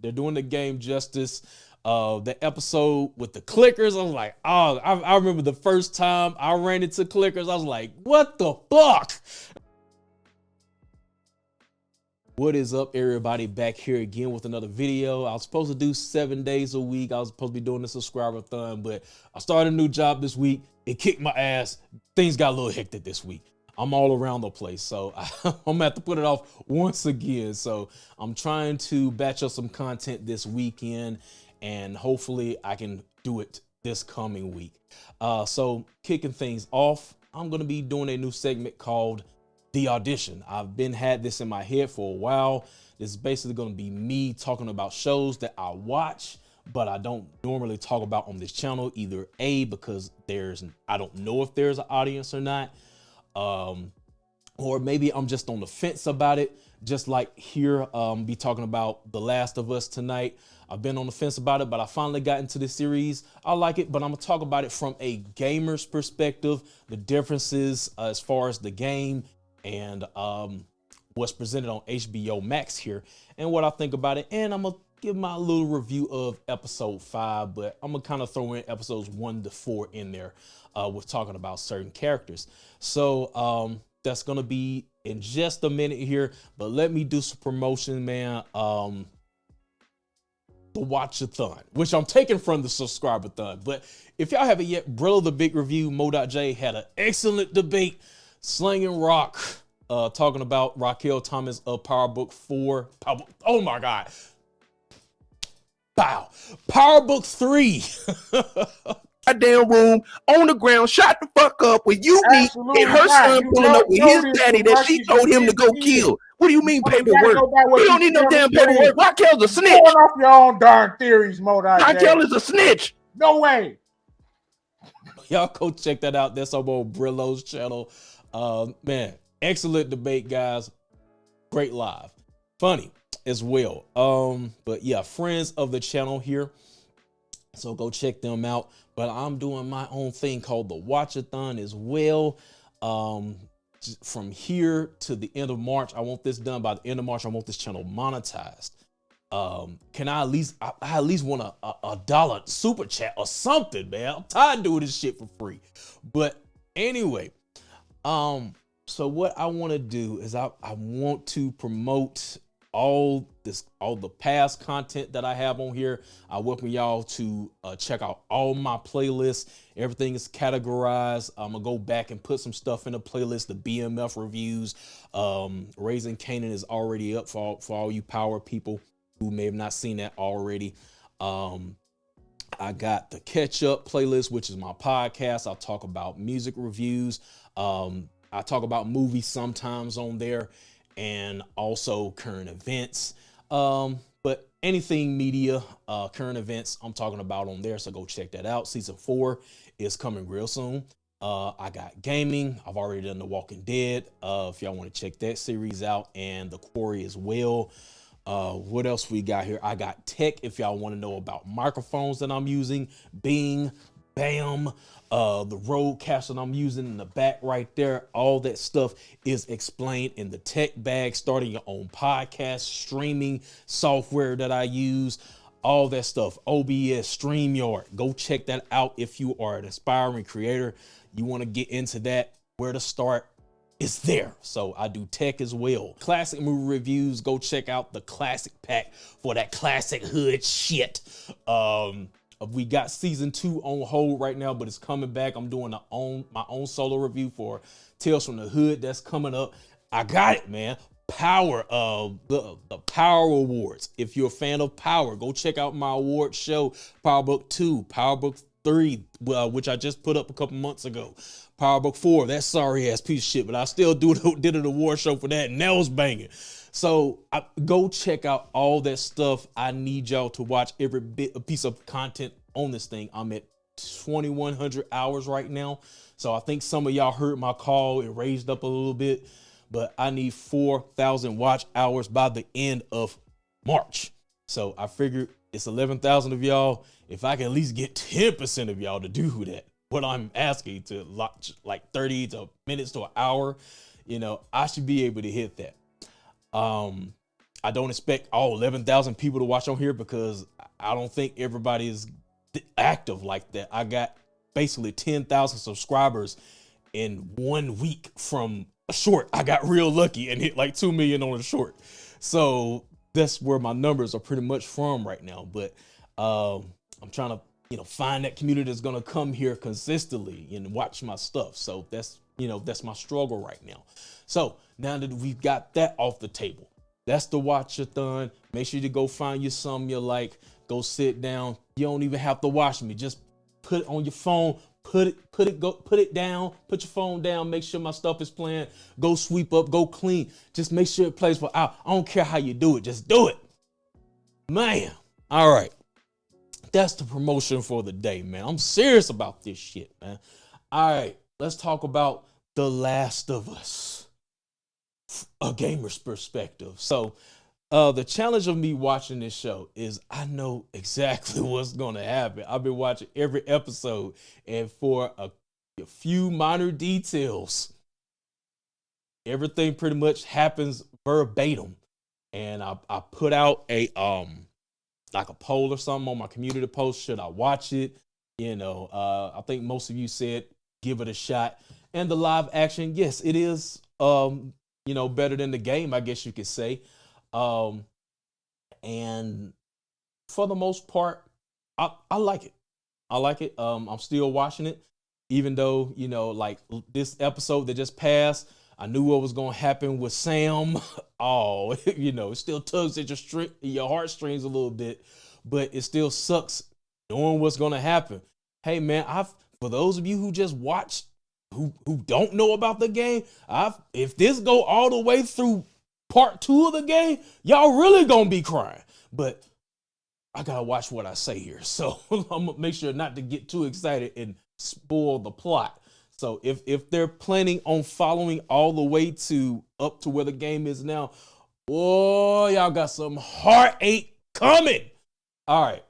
They're doing the game justice. The episode with the clickers, I was like, oh, I remember the first time I ran into clickers. I was like, what the fuck? What is up, everybody? Back here again with another video. I was supposed to do 7 days a week. I was supposed to be doing the subscriber-thon, but I started a new job this week. It kicked my ass. Things got a little hectic this week. I'm all around the place, so I'm gonna have to put it off once again. So I'm trying to batch up some content this weekend, and hopefully I can do it this coming week. So kicking things off, I'm gonna be doing a new segment called The Audition. I've had this in my head for a while. This is basically gonna be me talking about shows that I watch, but I don't normally talk about on this channel, either A, because I don't know if there's an audience or not, or maybe I'm just on the fence about it. Just like here, be talking about The Last of Us tonight. I've been on the fence about it, but I finally got into the series. I like it, but I'm gonna talk about it from a gamer's perspective, the differences as far as the game and what's presented on HBO Max here, and what I think about it. And I'm gonna give my little review of episode 5, but I'm gonna kind of throw in episodes 1 to 4 in there with talking about certain characters. So that's gonna be in just a minute here, but let me do some promotion, man. The Watch-a-thon, which I'm taking from the subscriber-thon. But if y'all haven't yet, Brillo the Big Review, Mo.J had an excellent debate, slinging rock, talking about Raquel Thomas of Power Book 4. Oh my God. Pow. Power Book 3. Goddamn room on the ground, shot the fuck up with you meet and her son pulling up with his daddy that she told him to go kill. What do you mean paperwork? You don't need no damn paperwork. Raquel's a snitch. Going off your own darn theories, Mo.J. Raquel is a snitch. No way. Y'all go check that out. That's on Brillo's channel. Man, excellent debate, guys. Great live. Funny as well. But yeah, friends of the channel here, so go check them out. But I'm doing my own thing called the Watch-a-thon as well. From here to the end of March, I want this done by the end of March. I want this channel monetized. Can I at least, I at least want a dollar super chat or something, man. I'm tired of doing this shit for free. But anyway, so what I want to do is I want to promote all the past content that I have on here. I welcome y'all to check out all my playlists. Everything is categorized. I'm gonna go back and put some stuff in the playlist. The BMF reviews, Raising Canaan is already up for all you power people who may have not seen that already. I got the Catch Up playlist, which is my podcast. I'll talk about music reviews. I talk about movies sometimes on there, and also current events. But anything media, current events, I'm talking about on there. So go check that out. Season 4 is coming real soon. I got gaming. I've already done The Walking Dead. If y'all want to check that series out, and The Quarry as well. What else we got here? I got tech. If y'all want to know about microphones that I'm using, Bing, Bam, the Rodecaster that I'm using in the back right there, all that stuff is explained in the tech bag. Starting your own podcast, streaming software that I use, all that stuff, OBS, StreamYard. Go check that out if you are an aspiring creator. You want to get into that, where to start, it's there. So I do tech as well. Classic movie reviews, go check out the classic pack for that classic hood shit. We got season 2 on hold right now, but it's coming back. I'm doing my own solo review for Tales from the Hood. That's coming up. I got it, man. Power of the Power Awards. If you're a fan of Power, go check out my award show, Power Book 2, Power Book 3, which I just put up a couple months ago. Power Book 4, that sorry ass piece of shit, but I still did an award show for that, and that was banging. So go check out all that stuff. I need y'all to watch every piece of content on this thing. I'm at 2,100 hours right now. So I think some of y'all heard my call. It raised up a little bit, but I need 4,000 watch hours by the end of March. So I figured it's 11,000 of y'all. If I can at least get 10% of y'all to do that, what I'm asking to like 30 minutes to an hour, you know, I should be able to hit that. I don't expect all 11,000 people to watch on here because I don't think everybody is active like that. I got basically 10,000 subscribers in 1 week from a short. I got real lucky and hit like 2 million on a short. So that's where my numbers are pretty much from right now. But I'm trying to, find that community that's going to come here consistently and watch my stuff. So that's my struggle right now. So now that we've got that off the table, that's the watch-a-thon. Make sure you go find you something you like. Go sit down. You don't even have to watch me. Just put it on your phone. Put it down. Put your phone down. Make sure my stuff is playing. Go sweep up. Go clean. Just make sure it plays for out. I don't care how you do it. Just do it, man. All right, that's the promotion for the day, man. I'm serious about this shit, man. All right, let's talk about The Last of Us, a gamer's perspective. So the challenge of me watching this show is I know exactly what's going to happen. I've been watching every episode, and for a few minor details, everything pretty much happens verbatim. And I put out a like a poll or something on my community post. Should I watch it? I think most of you said give it a shot. And the live action, yes, it is better than the game, I guess you could say. And for the most part, I like it. I like it. I'm still watching it, even though, like this episode that just passed, I knew what was going to happen with Sam. Oh, it still tugs at your heartstrings a little bit, but it still sucks knowing what's going to happen. Hey man, for those of you who just watched, who don't know about the game, if this go all the way through part 2 of the game, y'all really gonna be crying. But I gotta watch what I say here, so I'm gonna make sure not to get too excited and spoil the plot. So if they're planning on following all the way up to where the game is now, boy, y'all got some heartache coming. All right,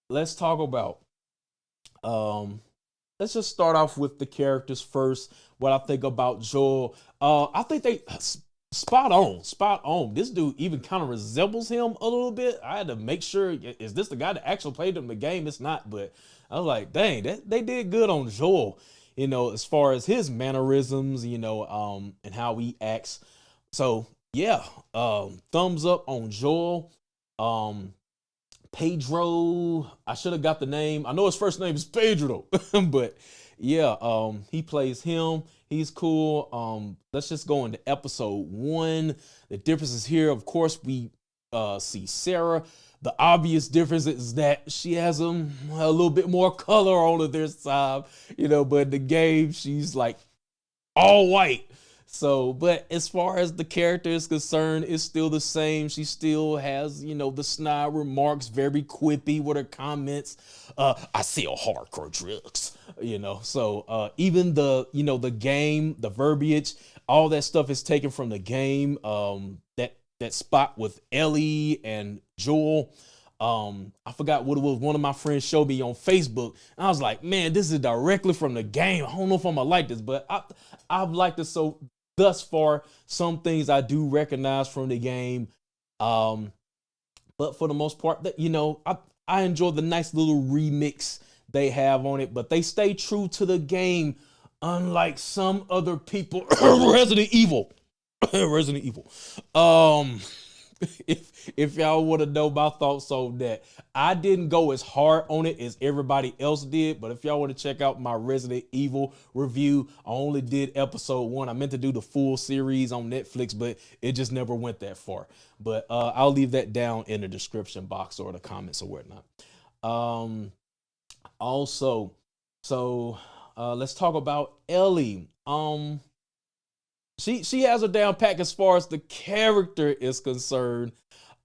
let's talk about. Let's just start off with the characters first. What I think about Joel. I think they spot on. This dude even kind of resembles him a little bit. I had to make sure, is this the guy that actually played him in the game? It's not, but I was like, dang, they did good on Joel. As far as his mannerisms, and how he acts. So yeah, thumbs up on Joel. Pedro, I should have got the name. I know his first name is Pedro, but yeah, he plays him. He's cool. Let's just go into episode 1. The differences here, of course, we see Sarah. The obvious difference is that she has a little bit more color on her side, but in the game, she's like all white. So, but as far as the character is concerned, it's still the same. She still has, the snide remarks, very quippy with her comments. I sell hardcore drugs, So even the game, the verbiage, all that stuff is taken from the game. That spot with Ellie and Joel. I forgot what it was. One of my friends showed me on Facebook. And I was like, man, this is directly from the game. I don't know if I'm gonna like this, but I've liked it so thus far. Some things I do recognize from the game. But for the most part, I enjoy the nice little remix they have on it, but they stay true to the game, unlike some other people. Resident Evil. If y'all want to know my thoughts on that, I didn't go as hard on it as everybody else did, but if y'all want to check out my Resident Evil review, I only did episode 1. I meant to do the full series on Netflix, but it just never went that far. But I'll leave that down in the description box or the comments or whatnot. Also, so let's talk about Ellie. She has her down pack as far as the character is concerned.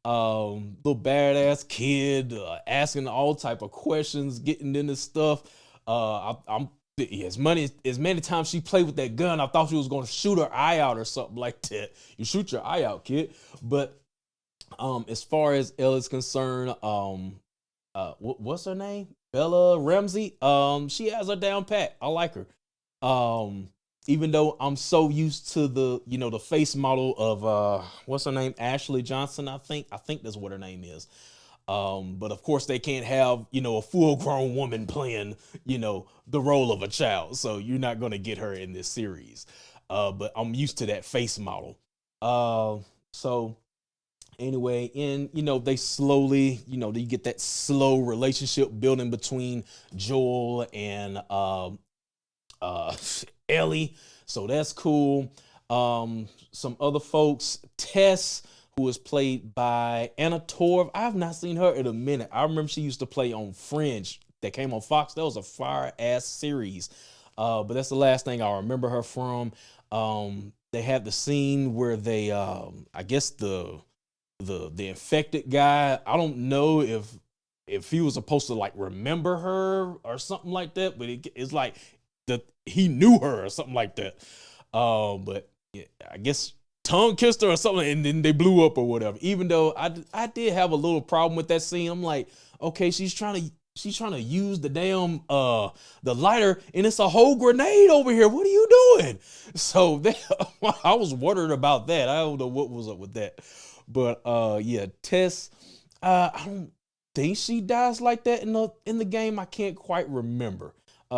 Little badass kid, asking all type of questions, getting into stuff. As many times she played with that gun, I thought she was going to shoot her eye out or something like that. You shoot your eye out, kid. But as far as Ella's concerned, what's her name? Bella Ramsey. She has her down pat. I like her. even though I'm so used to the, the face model of what's her name? Ashley Johnson, I think that's what her name is. But of course they can't have, a full grown woman playing, the role of a child. So you're not going to get her in this series. But I'm used to that face model. So anyway, and they slowly, you get that slow relationship building between Joel and Ellie. So that's cool. Some other folks, Tess, who is played by Anna Torv. I've not seen her in a minute. I remember she used to play on Fringe that came on Fox. That was a fire ass series. But that's the last thing I remember her from. They had the scene where they, I guess the infected guy, I don't know if he was supposed to like remember her or something like that, but it's like he knew her or something like that. But yeah, I guess tongue kissed her or something, and then they blew up or whatever. Even though I did have a little problem with that scene. I'm like, okay, she's trying to use the damn the lighter, and it's a whole grenade over here. What are you doing? So I was wondering about that. I don't know what was up with that. But yeah, Tess, I don't think she dies like that in the game. I can't quite remember.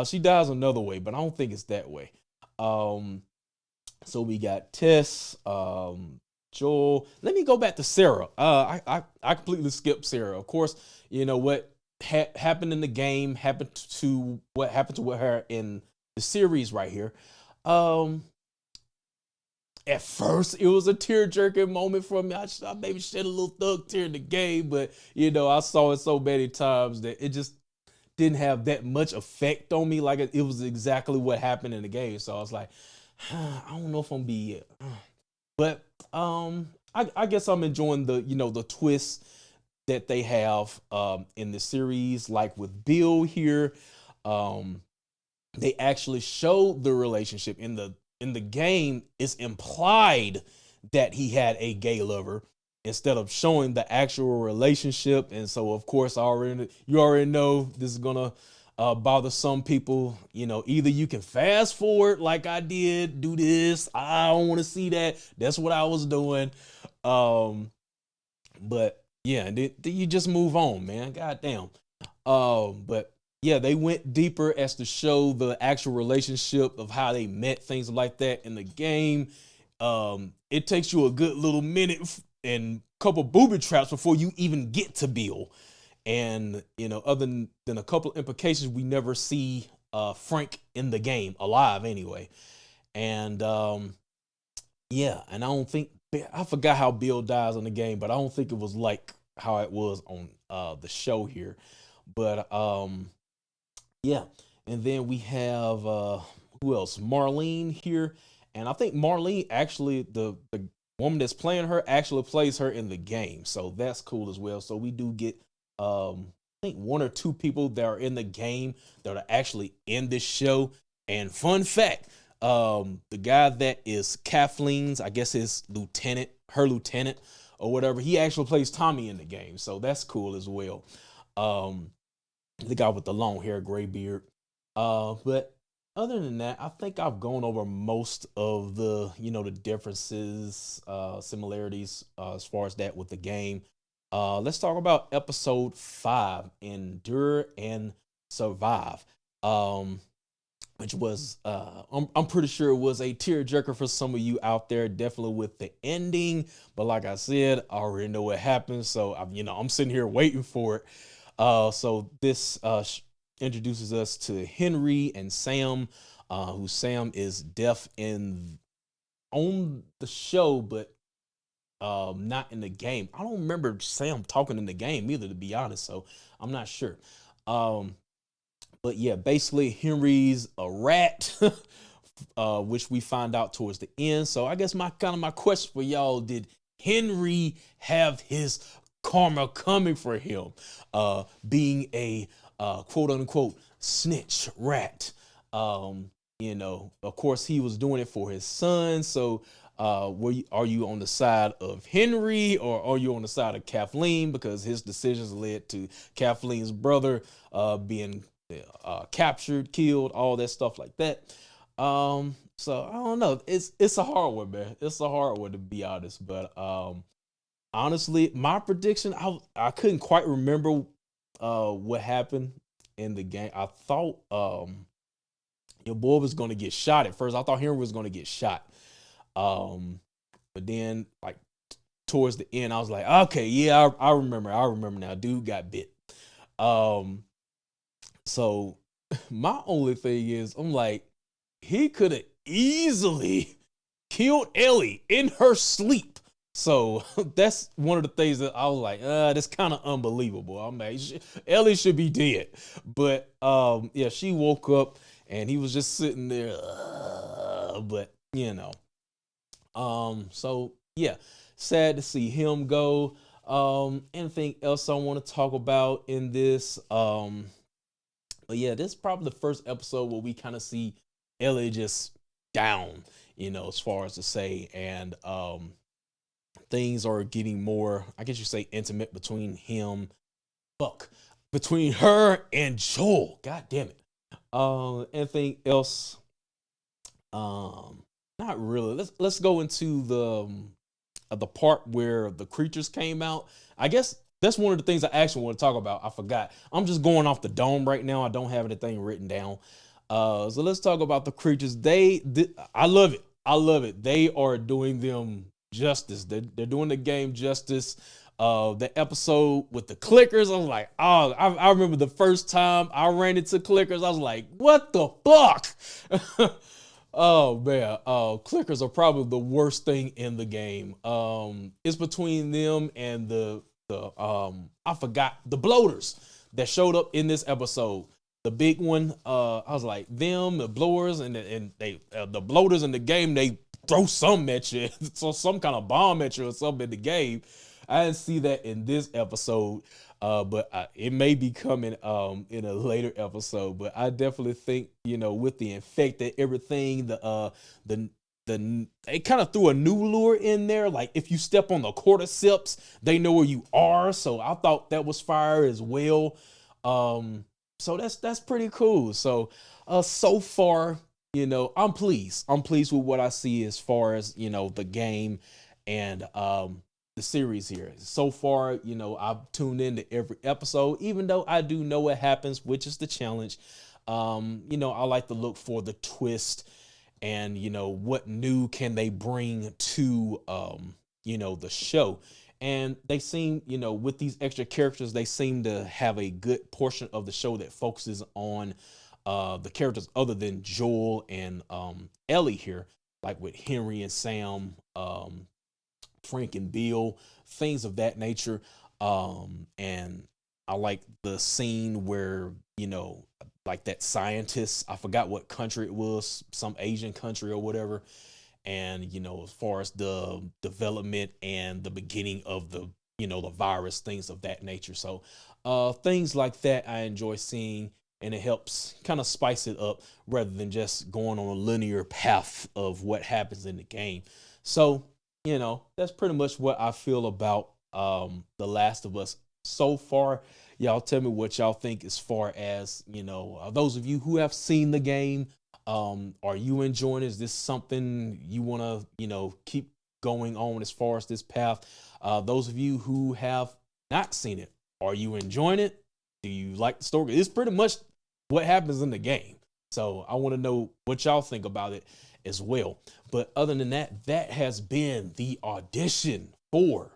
She dies another way, but I don't think it's that way. So we got Tess, Joel. Let me go back to Sarah. I completely skipped Sarah. Of course, you know what happened in the game happened to with her in the series right here. At first, it was a tear-jerking moment for me. I maybe shed a little thug tear in the game, but I saw it so many times that it just didn't have that much effect on me. Like it was exactly what happened in the game. So I was like, I don't know if I'm be it. But I guess I'm enjoying the twists that they have in the series. Like with Bill here, they actually showed the relationship in the game. It's implied that he had a gay lover instead of showing the actual relationship. And so, of course, you already know this is gonna bother some people. Either you can fast forward like I did, do this. I don't want to see that. That's what I was doing. But yeah, you just move on, man. Goddamn. But yeah, they went deeper as to show the actual relationship of how they met, things like that in the game. It takes you a good little minute and couple booby traps before you even get to Bill. And, other than a couple of implications, we never see Frank in the game, alive anyway. And yeah, and I forgot how Bill dies in the game, but I don't think it was like how it was on the show here. But yeah, and then we have who else? Marlene here, and I think Marlene actually the woman that's playing her actually plays her in the game, so that's cool as well. So we do get I think one or two people that are in the game that are actually in this show. And fun fact, the guy that is Kathleen's, I guess her lieutenant or whatever, he actually plays Tommy in the game, so that's cool as well. The guy with the long hair, gray beard. But other than that, I think I've gone over most of the, the differences, similarities, as far as that with the game. Let's talk about episode 5, Endure and Survive. Which was, I'm pretty sure it was a tearjerker for some of you out there, definitely with the ending. But like I said, I already know what happens, so I'm sitting here waiting for it. So this introduces us to Henry and Sam, who Sam is deaf on the show, but not in the game. I don't remember Sam talking in the game either, to be honest, so I'm not sure. But yeah, basically Henry's a rat, which we find out towards the end. So I guess my question for y'all: did Henry have his karma coming for him, being a quote unquote snitch rat? Of course he was doing it for his son. So are you on the side of Henry, or are you on the side of Kathleen, because his decisions led to Kathleen's brother being captured, killed, all that stuff like that? So I don't know. It's a hard one, man. It's a hard one to be honest. But honestly, my prediction, I couldn't quite remember what happened in the game. I thought your boy was gonna get shot at first. I thought Henry was gonna get shot. But then like towards the end, I was like, okay, yeah, I remember. I remember now. Dude got bit. Um, so my only thing is, I'm like, he could have easily killed Ellie in her sleep. So that's one of the things that I was like, that's kind of unbelievable. I'm like, Ellie should be dead. But yeah, she woke up and he was just sitting there. But you know, so yeah, sad to see him go. Anything else I want to talk about in this? But yeah, this is probably the first episode where we kind of see Ellie just down, as far as to say, and things are getting more, I guess you say, intimate between between her and Joel. God damn it. Anything else? Not really. Let's go into the part where the creatures came out. I guess that's one of the things I actually want to talk about. I forgot. I'm just going off the dome right now. I don't have anything written down. So let's talk about the creatures. I love it. I love it. They are doing them justice. They're doing the game justice. The episode with the clickers, I was like, oh, I remember the first time I ran into clickers. I was like, what the fuck? Oh man, clickers are probably the worst thing in the game. It's between them and the I forgot the bloaters that showed up in this episode. The big one, I was like them, the blowers, and they the bloaters in the game. They throw something at you, so some kind of bomb at you or something in the game. I didn't see that in this episode. But it may be coming in a later episode. But I definitely think, with the infected everything, they kind of threw a new lure in there. Like if you step on the cordyceps, they know where you are. So I thought that was fire as well. So that's pretty cool. So so far, I'm pleased. I'm pleased with what I see as far as the game and the series here. So far, I've tuned into every episode, even though I do know what happens, which is the challenge. I like to look for the twist and, what new can they bring to, the show. And they seem, with these extra characters, they seem to have a good portion of the show that focuses on the characters other than Joel and Ellie here, like with Henry and Sam, Frank and Bill, things of that nature. And I like the scene where, like that scientist, I forgot what country it was, some Asian country or whatever. And, as far as the development and the beginning of the virus, things of that nature. So things like that I enjoy seeing, and it helps kind of spice it up rather than just going on a linear path of what happens in the game. So, that's pretty much what I feel about The Last of Us so far. Y'all tell me what y'all think as far as, those of you who have seen the game. Are you enjoying it? Is this something you want to, keep going on as far as this path? Those of you who have not seen it, are you enjoying it? Do you like the story? It's pretty much what happens in the game. So I want to know what y'all think about it as well. But other than that, that has been the audition for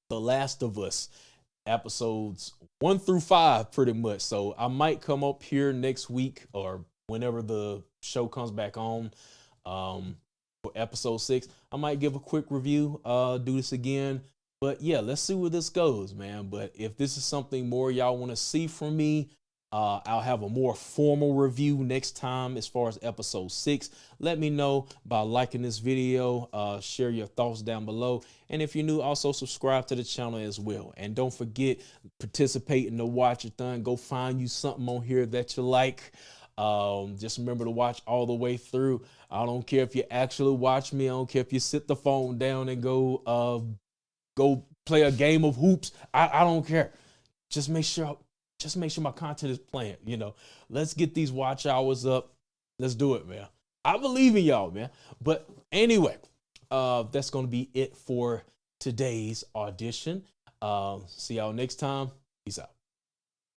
The Last of Us episodes 1 through 5, pretty much. So I might come up here next week or whenever the show comes back on for episode 6. I might give a quick review, do this again. But yeah, let's see where this goes, man. But if this is something more y'all want to see from me, I'll have a more formal review next time as far as episode 6. Let me know by liking this video, share your thoughts down below. And if you're new, also subscribe to the channel as well. And don't forget, participate in the watch-a-thon. Go find you something on here that you like. Just remember to watch all the way through. I don't care if you actually watch me. I don't care if you sit the phone down and go play a game of hoops. I don't care. Just make sure my content is playing. Let's get these watch hours up. Let's do it, man. I believe in y'all, man. But anyway, that's going to be it for today's audition. See y'all next time. Peace out.